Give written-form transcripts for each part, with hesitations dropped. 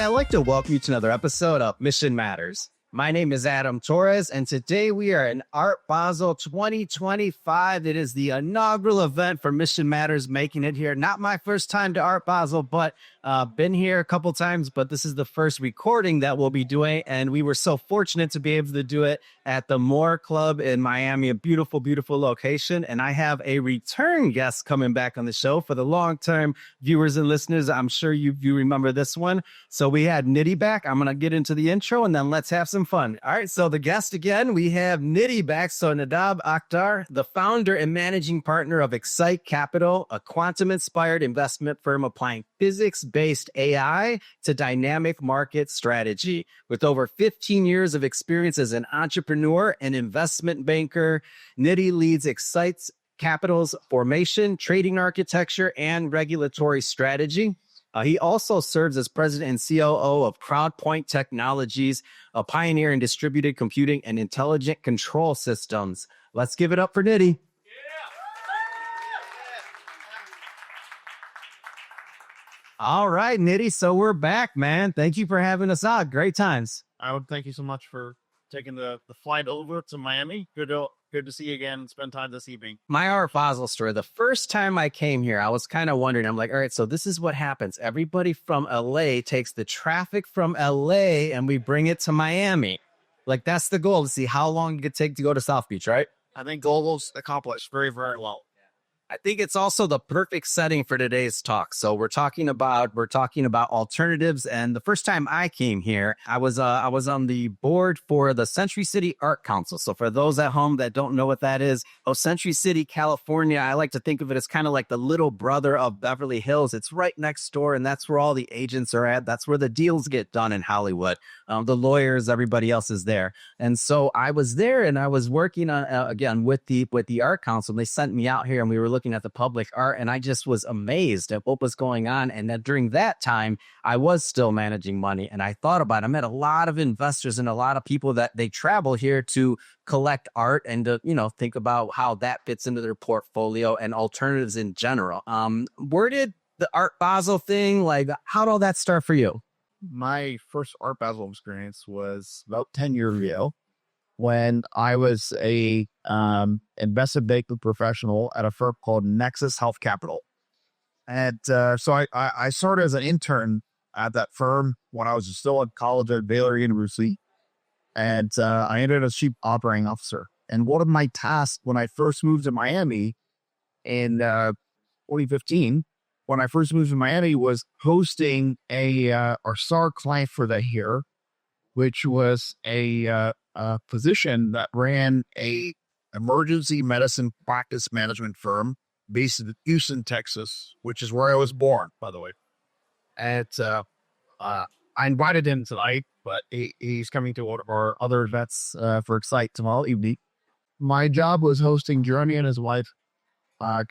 I'd like to welcome you to another episode of Mission Matters. My name is Adam Torres, and today we are in Art Basel 2025. It is the inaugural event for Mission Matters, making it here. Not my first time to Art Basel, but been here a couple times, but this is the first recording that we'll be doing, and we were so fortunate to be able to do it at the Moore Club in Miami, a beautiful, beautiful location. And I have a return guest coming back on the show. For the long-term viewers and listeners, I'm sure you remember this one. So we had Niddy back. I'm going to get into the intro, and then let's have some fun. All right, so the guest again, we have Niddy back. So Nadab Akhtar, the founder and managing partner of eXcite Capital, a quantum-inspired investment firm applying physics-based AI to dynamic market strategy. With over 15 years of experience as an entrepreneur and investment banker, Niddy leads eXcite Capital's formation, trading architecture, and regulatory strategy. He also serves as president and COO of CrowdPoint Technologies, a pioneer in distributed computing and intelligent control systems. Let's give it up for Niddy. All right, Niddy. So we're back, man. Thank you for having us out. Great times. I would thank you so much for taking the flight over to Miami. Good to see you again and spend time this evening. My Art Basel story. The first time I came here, I was kind of wondering. I'm like, all right, so this is what happens. Everybody from LA takes the traffic from LA and we bring it to Miami. Like, that's the goal, to see how long it could take to go to South Beach, right? I think goal was accomplished very, very well. I think it's also the perfect setting for today's talk. So we're talking about alternatives. And the first time I came here, I was on the board for the Century City Art Council. So for those at home that don't know what that is, Century City, California, I like to think of it as kind of like the little brother of Beverly Hills. It's right next door, and that's where all the agents are at. That's where the deals get done in Hollywood. The lawyers, everybody else is there. And so I was there, and I was working on again with the Art Council. And they sent me out here, and we were looking at the public art, and I just was amazed at what was going on. And that during that time, I was still managing money, and I thought about it. I met a lot of investors and a lot of people that they travel here to collect art and to, think about how that fits into their portfolio and alternatives in general. Where did the Art Basel thing, how did all that start for you? My first Art Basel experience was about 10 years ago when I was a investment banking professional at a firm called Nexus Health Capital. And so I started as an intern at that firm when I was still in college at Baylor University. And I ended as chief operating officer. And one of my tasks when I first moved to Miami in 2015, when I first moved to Miami, was hosting our star client for the year, which was a physician that ran a emergency medicine practice management firm based in Houston, Texas, which is where I was born, by the way. And I invited him tonight, but he's coming to one of our other events for eXcite tomorrow evening. My job was hosting Jeremy and his wife,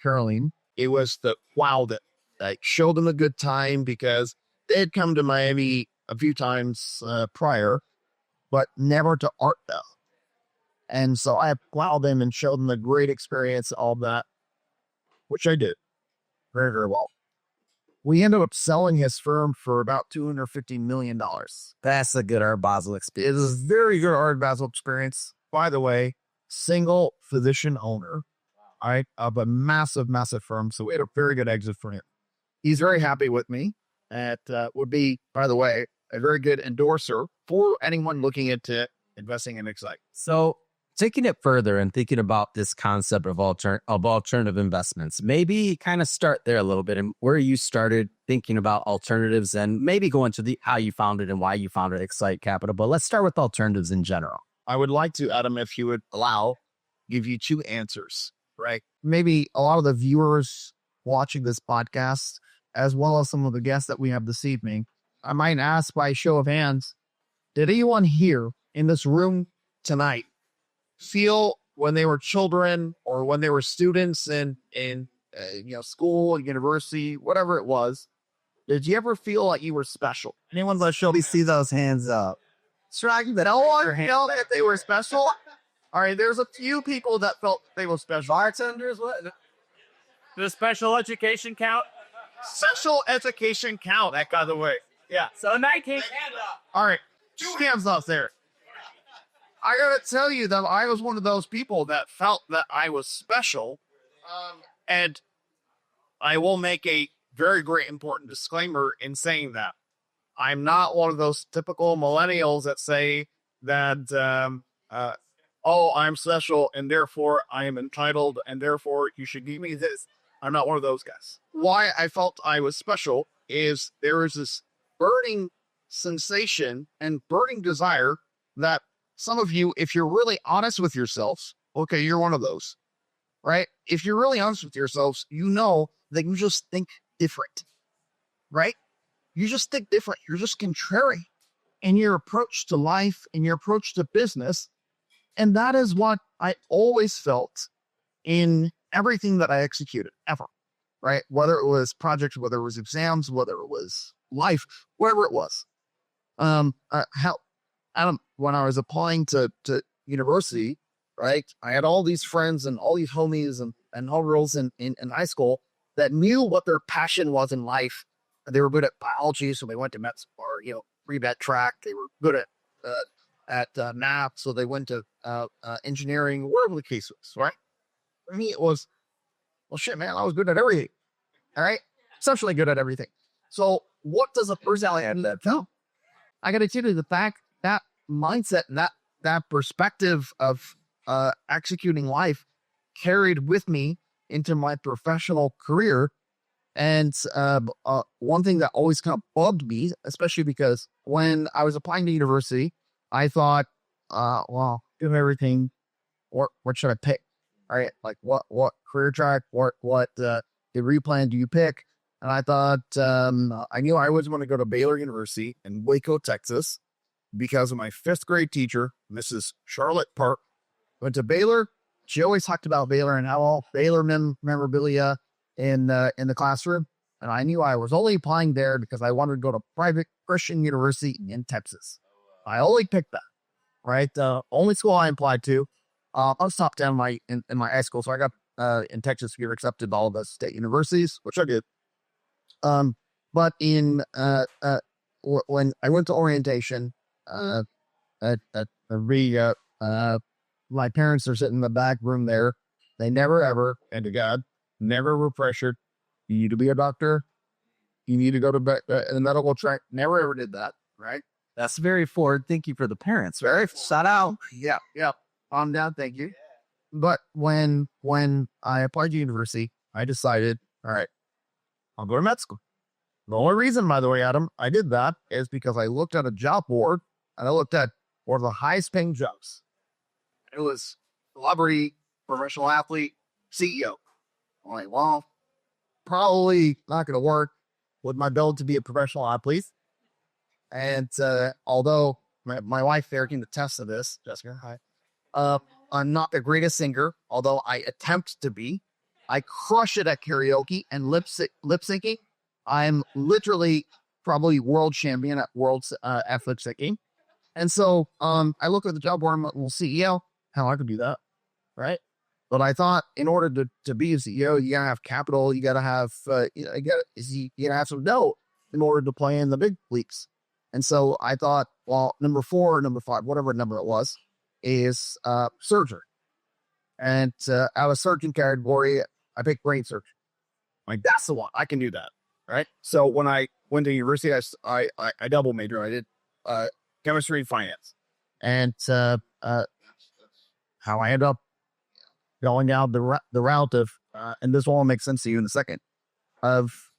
Caroline. It was the wow that I showed them a good time because they had come to Miami a few times prior, but never to Art Basel. And so I wowed them and showed them a great experience, all that, which I did very, very well. We ended up selling his firm for about $250 million. That's a good Art Basel experience. It was a very good Art Basel experience. By the way, single physician owner, right, of a massive, massive firm. So we had a very good exit for him. He's very happy with me. That would be, by the way, a very good endorser for anyone looking into investing in eXcite. So taking it further and thinking about this concept of alternative investments, maybe kind of start there a little bit and where you started thinking about alternatives, and maybe go into how you founded and why you founded eXcite Capital. But let's start with alternatives in general. I would like to, Adam, if you would allow, give you two answers, right? Maybe a lot of the viewers watching this podcast, as well as some of the guests that we have this evening, I might ask by show of hands, did anyone here in this room tonight feel when they were children or when they were students in school, university, whatever it was, did you ever feel like you were special? Anyone let show me see those hands up? Striking that no one felt that they were special. All right, there's a few people that felt they were special. Bartenders, what? Does special education count? Special education count, that by the way. Yeah. So 19. All right. 2 hands up there. I gotta tell you that I was one of those people that felt that I was special. And I will make a very great important disclaimer in saying that I'm not one of those typical millennials that say that, oh, I'm special and therefore I am entitled and therefore you should give me this. I'm not one of those guys. Why I felt I was special is there was this burning sensation and burning desire that some of you, if you're really honest with yourselves, okay, you're one of those, right? If you're really honest with yourselves, you know that you just think different, right? You just think different. You're just contrary in your approach to life, in your approach to business. And that is what I always felt in everything that I executed ever, right? Whether it was projects, whether it was exams, whether it was life, wherever it was. Adam, when I was applying to university, right, I had all these friends and all these homies and all girls in high school that knew what their passion was in life. They were good at biology, so they went to med or pre-med track. They were good at math, so they went to engineering, whatever the case was, right? For me, it was, well, shit, man, I was good at everything. All right, exceptionally good at everything. So, what does a personality have that tell? I got to tell you the fact that mindset and that perspective of executing life carried with me into my professional career. And one thing that always kind of bugged me, especially because when I was applying to university, I thought, well, do everything. What should I pick? All right, like what career track, what degree plan do you pick? And I thought, I knew I always want to go to Baylor University in Waco, Texas, because of my 5th grade teacher, Mrs. Charlotte Park. Went to Baylor. She always talked about Baylor and how all Baylor memorabilia in the classroom. And I knew I was only applying there because I wanted to go to private Christian university in Texas. I only picked that, right? The only school I applied to. I was top 10 in my high school. So I got in Texas, we were accepted to all the state universities, which I did. But when I went to orientation, my parents are sitting in the back room there. They never ever, and to God, never were pressured. You need to be a doctor. You need to go to the medical track. Never ever did that, right? That's very forward thinking for the parents. Very shout out. Yeah. Calm down, thank you. But when I applied to university, I decided, all right, I'll go to med school. The only reason, by the way, Adam, I did that is because I looked at a job board and I looked at one of the highest paying jobs. It was celebrity, professional athlete, CEO. I'm like, well, probably not going to work with my build to be a professional athlete. And although my wife there can attest to this, Jessica, hi. I'm not the greatest singer, although I attempt to be. I crush it at karaoke and lip syncing. I'm literally probably world champion at world lip syncing. And so I look at the job board, I'm like, well, CEO, hell, I could do that, right? But I thought in order to be a CEO, you gotta have capital, you gotta have you gotta have some dough in order to play in the big leagues. And so I thought, well, number 4 or number 5, whatever number it was, is surgery. And out of surgeon category, I picked brain surgery. Like, that's the one. I can do that, right? So when I went to university, I double majored. I did chemistry and finance. And how I ended up going down the route of, and this will all make sense to you in a second, of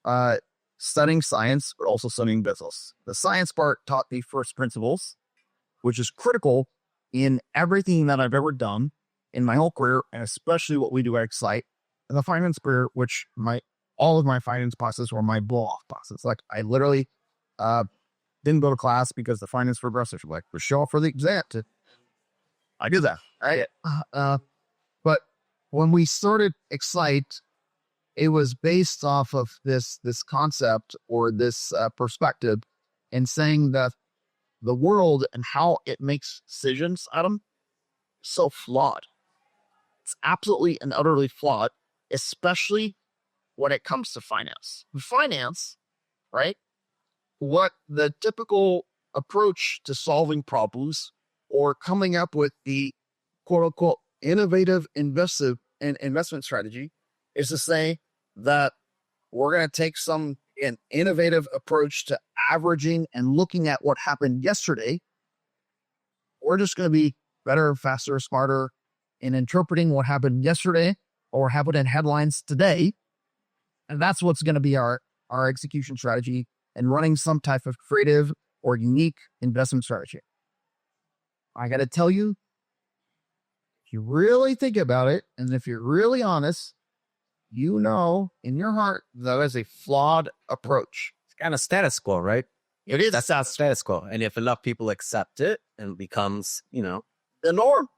studying science, but also studying business. The science part taught me first principles, which is critical in everything that I've ever done in my whole career, and especially what we do at eXcite. And the finance career, which all of my finance classes were my blow-off classes. Like, I literally didn't go to class because the finance professors were like, "We'll show up for the exam." I did that. Right? But when we started eXcite, it was based off of this concept or this perspective, and saying that the world and how it makes decisions, Adam, is so flawed. It's absolutely and utterly flawed, especially when it comes to finance. Finance, right? what the typical approach to solving problems or coming up with the quote unquote innovative investment strategy is to say that we're going to take an innovative approach to averaging and looking at what happened yesterday. We're just going to be better, faster, smarter in interpreting what happened yesterday or happened in headlines today. And that's what's going to be our execution strategy and running some type of creative or unique investment strategy. I got to tell you, if you really think about it, and if you're really honest, you know in your heart that is a flawed approach. It's kind of status quo, right? It is. That's not status quo. And if enough people accept it and it becomes, the norm,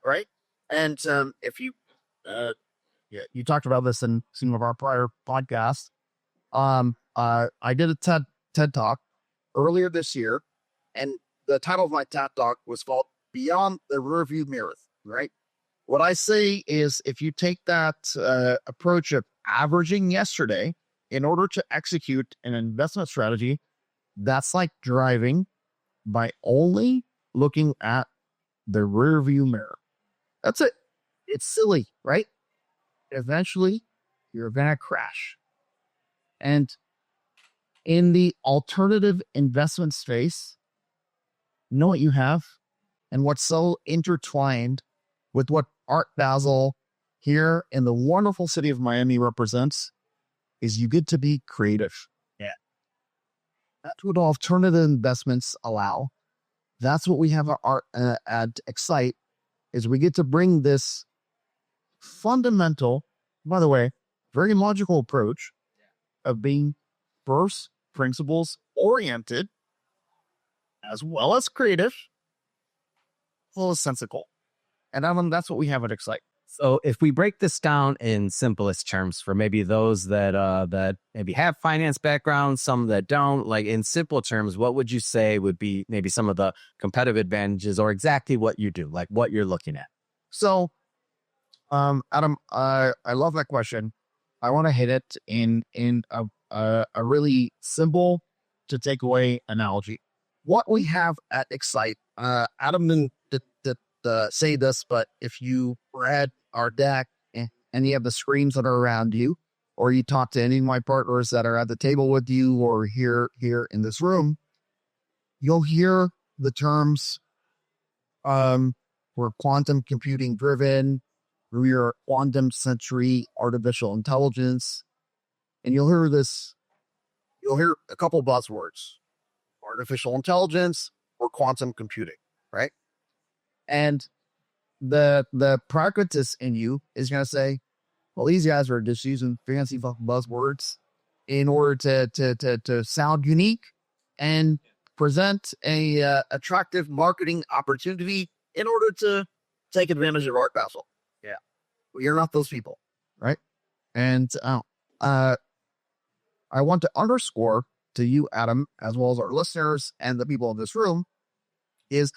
right? And if you, you talked about this in some of our prior podcasts. I did a TED Talk earlier this year, and the title of my TED Talk was called "Beyond the Rearview Mirror." Right? What I say is, if you take that approach of averaging yesterday in order to execute an investment strategy, that's like driving by only looking at the rearview mirror. That's it. It's silly, right? Eventually, you're going to crash. And in the alternative investment space, you know what you have? And what's so intertwined with what Art Basel here in the wonderful city of Miami represents is you get to be creative. Yeah. That's what alternative investments allow. That's what we have at eXcite, is we get to bring this fundamental, by the way, very logical approach of being first principles oriented, as well as creative, as well as sensical. And that's what we have at eXcite. So if we break this down in simplest terms for maybe those that maybe have finance backgrounds, some that don't, like in simple terms, what would you say would be maybe some of the competitive advantages or exactly what you do, like what you're looking at? So, Adam, I love that question. I want to hit it in a really simple to take away analogy. What we have at eXcite, Adam didn't say this, but if you read our deck and you have the screens that are around you, or you talk to any of my partners that are at the table with you or here in this room, you'll hear the terms, we're quantum computing driven, we're quantum century artificial intelligence, and you'll hear a couple buzzwords, artificial intelligence or quantum computing, right? And the pragmatist in you is going to say, well, these guys are just using fancy fucking buzzwords in order to sound unique and present a attractive marketing opportunity in order to take advantage of Art Basel. Yeah. Well, you're not those people, right? And I want to underscore to you, Adam, as well as our listeners and the people in this room, is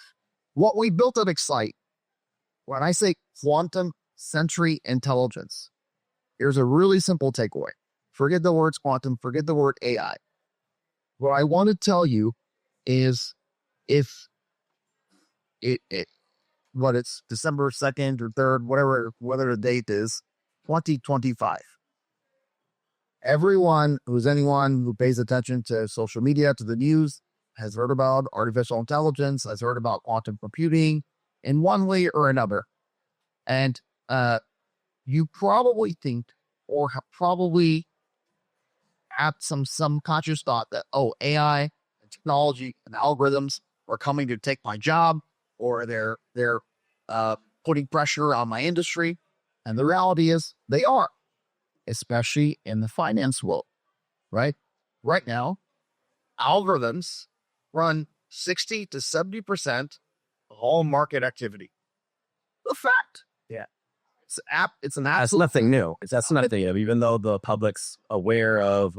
what we built at eXcite. When I say quantum century intelligence, here's a really simple takeaway. Forget the words quantum, forget the word AI. What I want to tell you is if it's December 2nd or 3rd, whatever the date is, 2025. Anyone who pays attention to social media, to the news, has heard about artificial intelligence, has heard about quantum computing in one way or another. And you probably think or have probably had some subconscious thought that, AI and technology and algorithms are coming to take my job, or they're putting pressure on my industry. And the reality is they are, especially in the finance world, right? Right now, algorithms run 60 to 70% of all market activity. The fact. Yeah. It's an That's nothing new. That's nothing new. Even though the public's aware of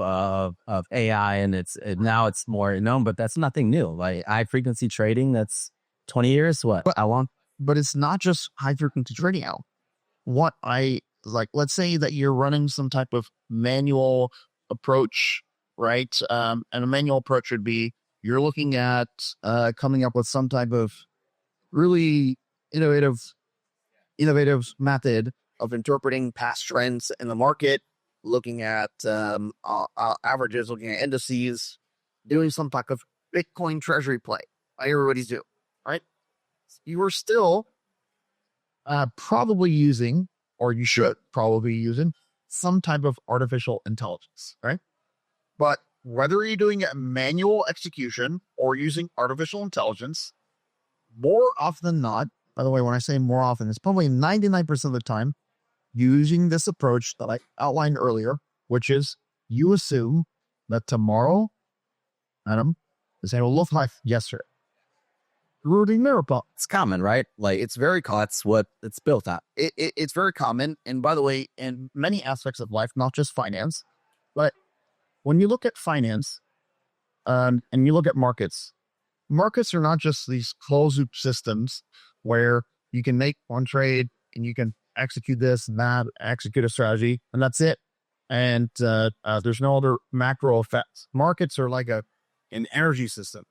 AI and now it's more known, but that's nothing new. Like high frequency trading, that's 20 years. What? How long? But it's not just high frequency trading now. What I like, let's say that you're running some type of manual approach right? And a manual approach would be you're looking at coming up with some type of really innovative method of interpreting past trends in the market, looking at averages, looking at indices, doing some type of Bitcoin treasury play, like everybody's doing, right? You are still probably using, or you should probably be using, some type of artificial intelligence, right? But whether you're doing a manual execution or using artificial intelligence, more often than not, by the way, when I say more often, it's probably 99% of the time using this approach that I outlined earlier, which is you assume that tomorrow, Adam, is going to look like yesterday. Rooting miracle. It's common, right? Like it's very common. That's what it's built on. It's very common. And by the way, in many aspects of life, not just finance, but when you look at finance and you look at markets, markets are not just these closed loop systems where you can make one trade and you can execute this and that, execute a strategy, and that's it. And there's no other macro effects. Markets are like an energy system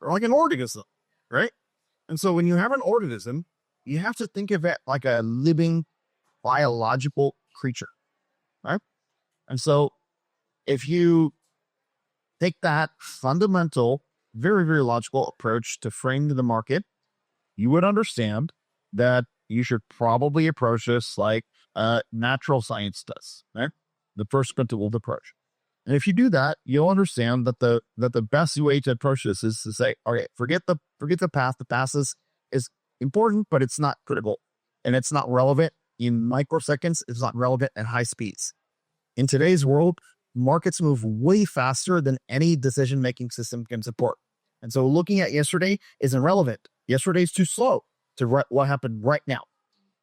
or like an organism, right? And so when you have an organism, you have to think of it like a living biological creature, right? And so if you take that fundamental, very, very logical approach to frame the market, you would understand that you should probably approach this like natural science does, right? The first principled approach. And if you do that, you'll understand that the best way to approach this is to say, okay, forget the past. The past is important, but it's not critical. And it's not relevant in microseconds. It's not relevant at high speeds. In today's world, markets move way faster than any decision-making system can support. And so looking at yesterday isn't relevant. Yesterday is too slow to what happened right now.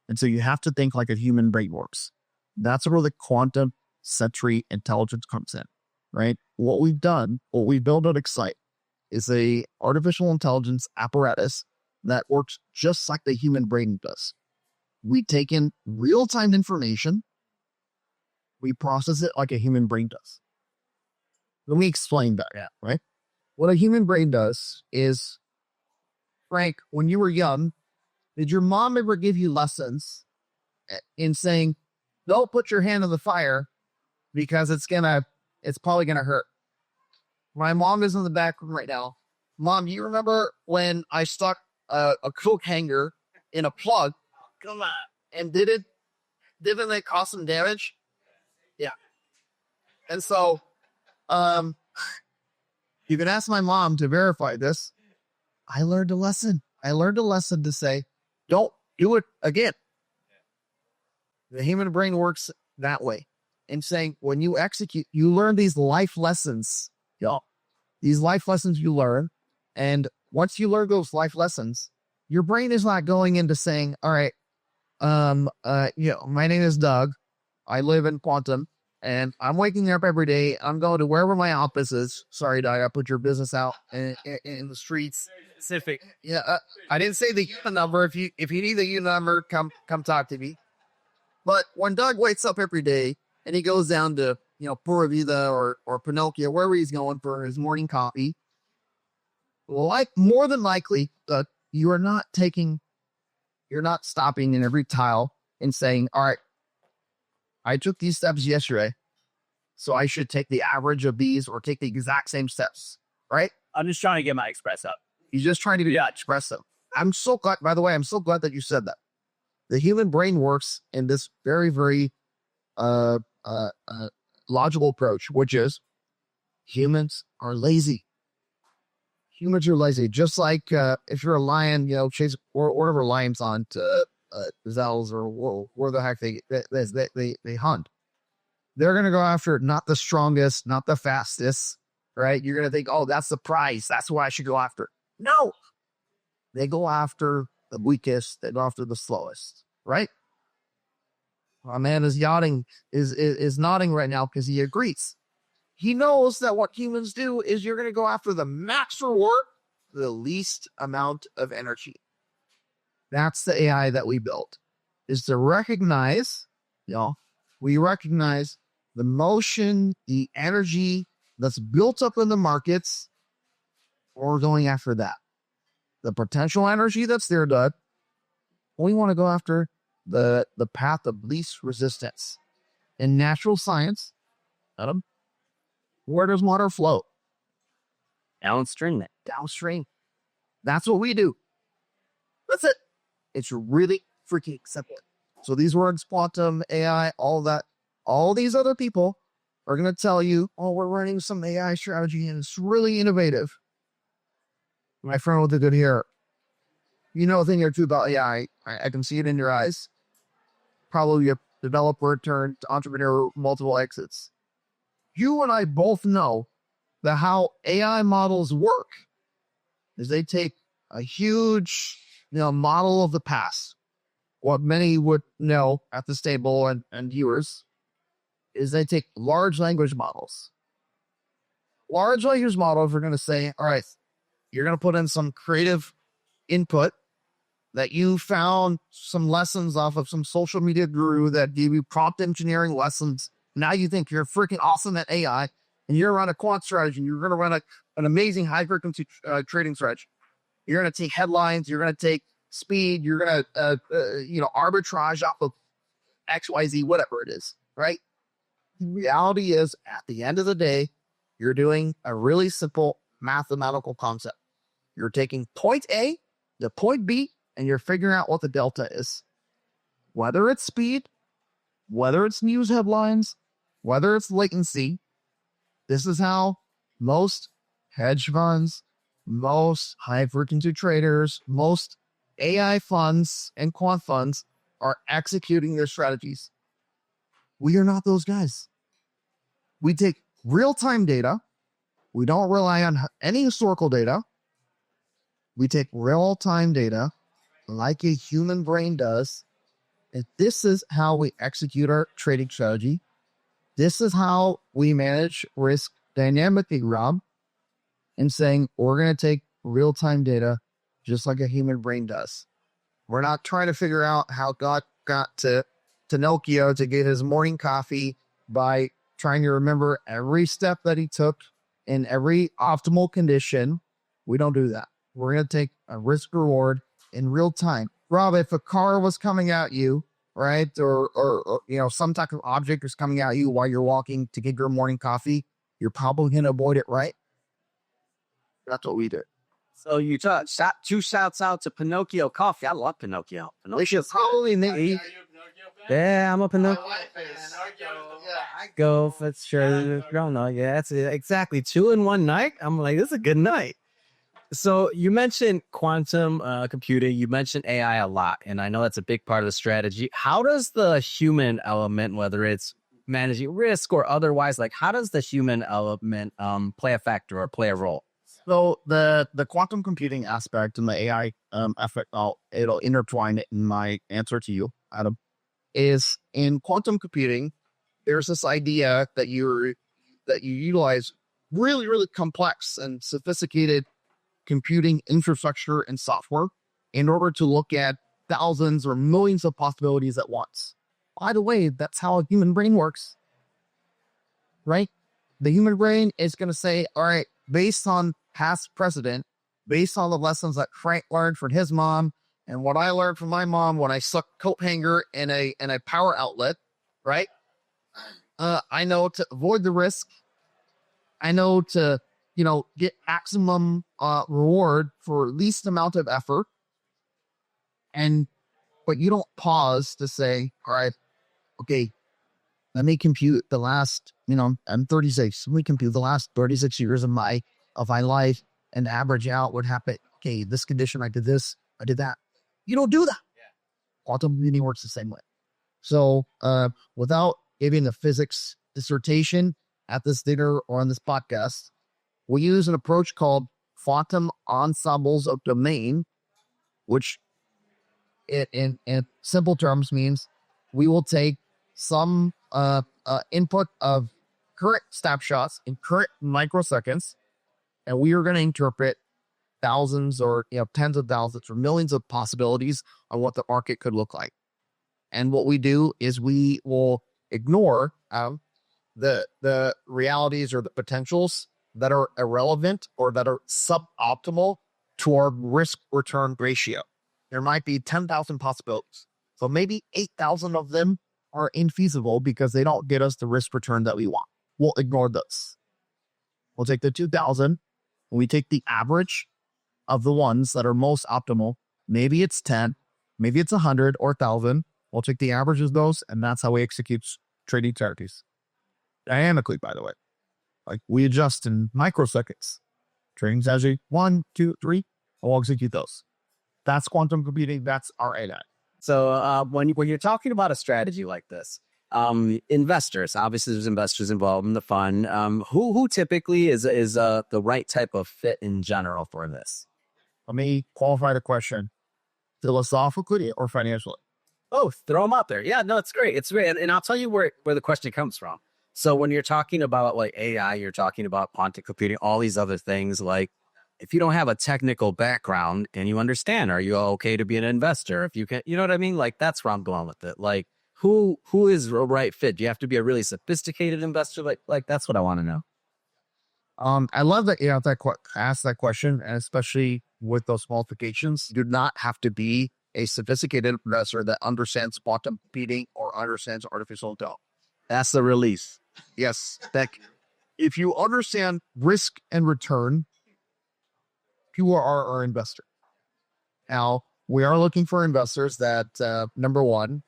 And so you have to think like a human brain works. That's where the quantum century intelligence comes in, right? What we've built at eXcite is a artificial intelligence apparatus that works just like the human brain does. We take in real-time information, we process it like a human brain does. Let me explain that, right? What a human brain does is, Frank, when you were young, did your mom ever give you lessons in saying, don't put your hand on the fire because it's probably gonna hurt? My mom is in the back room right now. Mom, you remember when I stuck a coat hanger in a plug? Come on. And didn't it cause some damage? Yeah. And so, you can ask my mom to verify this. I learned a lesson. To say, don't do it again. The human brain works that way. And saying, when you execute, you learn these life lessons. These life lessons you learn. And once you learn those life lessons, your brain is not going into saying, all right, my name is Doug. I live in quantum. And I'm waking up every day. I'm going to wherever my office is. Sorry, Doug, I put your business out in the streets. Specific. Yeah, I didn't say the unit number. If you need the unit number, come talk to me. But when Doug wakes up every day and he goes down to Pura Vida or Pinocchio, wherever he's going for his morning coffee, more than likely, you're not stopping in every tile and saying, all right, I took these steps yesterday, so I should take the average of these or take the exact same steps, right? I'm just trying to get my express up. He's just trying to express them. I'm so glad, by the way, that you said that. The human brain works in this very, very logical approach, which is humans are lazy. Humans are lazy. Just like if you're a lion, chase or whatever lions on to gazelles or where the heck they hunt. They're going to go after not the strongest, not the fastest, right? You're going to think, oh, that's the prize. That's what I should go after. No, they go after the weakest. They go after the slowest, right? My man is nodding right now because he agrees. He knows that what humans do is you're going to go after the max reward, the least amount of energy. That's the AI that we built, is to recognize, we recognize the motion, the energy, that's built up in the markets, we're going after that. The potential energy that's there, Doug, we want to go after the path of least resistance. In natural science, Adam, where does water flow? Downstream. Downstream. That's what we do. That's it. It's really freaking simple. So these words, quantum, AI, all that, all these other people are going to tell you, oh, we're running some AI strategy and it's really innovative. My friend with the good hair, you know a thing or two about AI. I can see it in your eyes. Probably a developer turned entrepreneur, multiple exits. You and I both know that how AI models work is they take a huge model of the past. What many would know at this table and viewers is they take large language models. Large language models are going to say, all right, you're going to put in some creative input that you found some lessons off of some social media guru that gave you prompt engineering lessons. Now you think you're freaking awesome at AI and you're going to run a quant strategy. You're going to run an amazing high frequency trading strategy. You're going to take headlines. You're going to take speed. You're going to, arbitrage off of XYZ, whatever it is, right? The reality is, at the end of the day, you're doing a really simple mathematical concept. You're taking point A to point B, and you're figuring out what the delta is. Whether it's speed, whether it's news headlines, whether it's latency, this is how most hedge funds, most high-frequency traders, most AI funds and quant funds are executing their strategies. We are not those guys. We take real-time data. We don't rely on any historical data. We take real-time data like a human brain does. And this is how we execute our trading strategy. This is how we manage risk dynamically, Rob, and saying we're going to take real-time data just like a human brain does. We're not trying to figure out how God got to Pinocchio to get his morning coffee by trying to remember every step that he took in every optimal condition. We don't do that. We're going to take a risk reward in real time. Rob, if a car was coming at you, right, or some type of object is coming at you while you're walking to get your morning coffee, you're probably going to avoid it, right? That's what we do. So you two shouts out to Pinocchio Coffee. I love Pinocchio. Pinocchio's probably Niddy. Yeah, I'm a Pinocchio. I go for sure. Yeah, that's it. Exactly. 2 in one night. I'm like, this is a good night. So you mentioned quantum computing. You mentioned AI a lot, and I know that's a big part of the strategy. How does the human element, whether it's managing risk or otherwise, like how does the human element play a factor or play a role? So the quantum computing aspect and the AI aspect, it'll intertwine it in my answer to you, Adam, is in quantum computing, there's this idea that you utilize really, really complex and sophisticated computing infrastructure and software in order to look at thousands or millions of possibilities at once. By the way, that's how a human brain works, right? The human brain is going to say, all right, based on past precedent, based on the lessons that Frank learned from his mom and what I learned from my mom when I sucked coat hanger in a power outlet, right? I know to avoid the risk. I know to, get maximum reward for least amount of effort. But you don't pause to say, all right, okay, let me compute the last, I'm 36. Let me compute the last 36 years of my life and average out what happened. Okay, this condition, I did this, I did that. You don't do that. Yeah. Quantum computing works the same way. So without giving a physics dissertation at this dinner or on this podcast, we use an approach called quantum ensembles of domain, which in simple terms means we will take some input of current snapshots in current microseconds, and we are going to interpret thousands or tens of thousands or millions of possibilities on what the market could look like. And what we do is we will ignore the realities or the potentials that are irrelevant or that are suboptimal to our risk return ratio. There might be 10,000 possibilities. So maybe 8,000 of them are infeasible because they don't get us the risk return that we want. We'll ignore those. We'll take the 2,000 and we take the average of the ones that are most optimal. Maybe it's 10, maybe it's 100 or 1,000. We'll take the average of those, and that's how we execute trading strategies. Dynamically, by the way. Like we adjust in microseconds. Trading strategy 1, 2, 3, and we'll execute those. That's quantum computing. That's our AI. So when you're talking about a strategy like this, investors, obviously there's investors involved in the fund. Who typically is the right type of fit in general for this? Let me qualify the question. Philosophically or financially? Both. Throw them out there. Yeah, no, it's great. It's great. And I'll tell you where the question comes from. So when you're talking about like AI, you're talking about quantum computing, all these other things. Like if you don't have a technical background and you understand, are you okay to be an investor? If you can, you know what I mean? Like that's where I'm going with it. Like who is the right fit? Do you have to be a really sophisticated investor? Like that's what I want to know. I love that you have asked that question, and especially with those qualifications, you do not have to be a sophisticated investor that understands quantum computing or understands artificial intelligence. That's the release. Yes, if you understand risk and return, you are our investor. Now, we are looking for investors that, number one,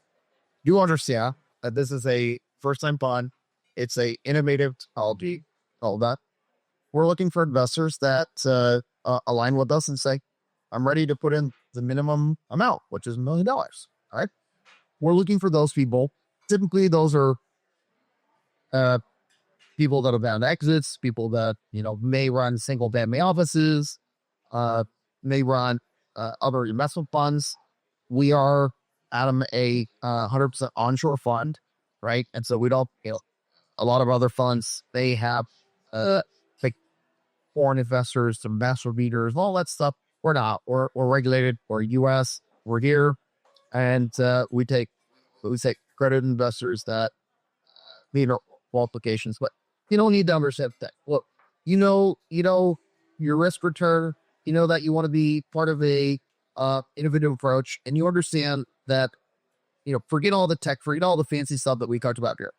do understand that this is a first-time fund. It's a innovative technology, all that. We're looking for investors that align with us and say, I'm ready to put in the minimum amount, which is $1 million. All right. We're looking for those people. Typically, those are people that have done exits, people that, may run single family offices, may run other investment funds. We are, Adam, a 100% onshore fund, right? And so we don't, a lot of other funds, they have like foreign investors, some master readers, all that stuff. We're not. We're regulated. We're U.S. We're here, and we take credit investors that meet our qualifications. But you don't need to understand that. Look, you know your risk return. You know that you want to be part of a innovative approach, and you understand that. Forget all the tech, forget all the fancy stuff that we talked about here.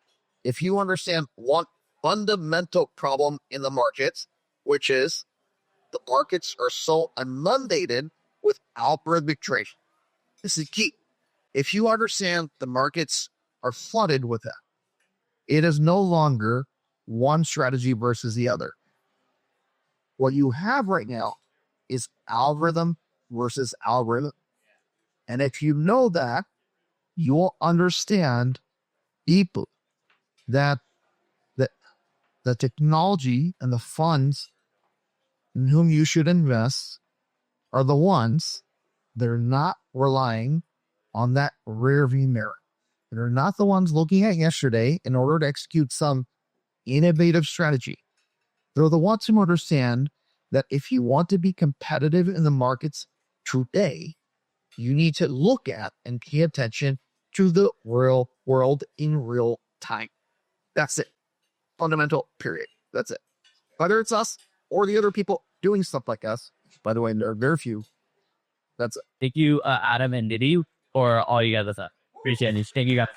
If you understand one fundamental problem in the markets, which is the markets are so inundated with algorithmic trading. This is key. If you understand the markets are flooded with that, it is no longer one strategy versus the other. What you have right now is algorithm versus algorithm. And if you know that, you will understand deeply that the technology and the funds in whom you should invest are the ones that are not relying on that rear view mirror. They're not the ones looking at yesterday in order to execute some innovative strategy. They're the ones who understand that if you want to be competitive in the markets today, you need to look at and pay attention to the real world in real time. That's it. Fundamental, period. That's it. Whether it's us or the other people doing stuff like us, by the way, there are very few. That's it. Thank you, Adam and Niddy, for all you guys have. Appreciate it. Thank you guys.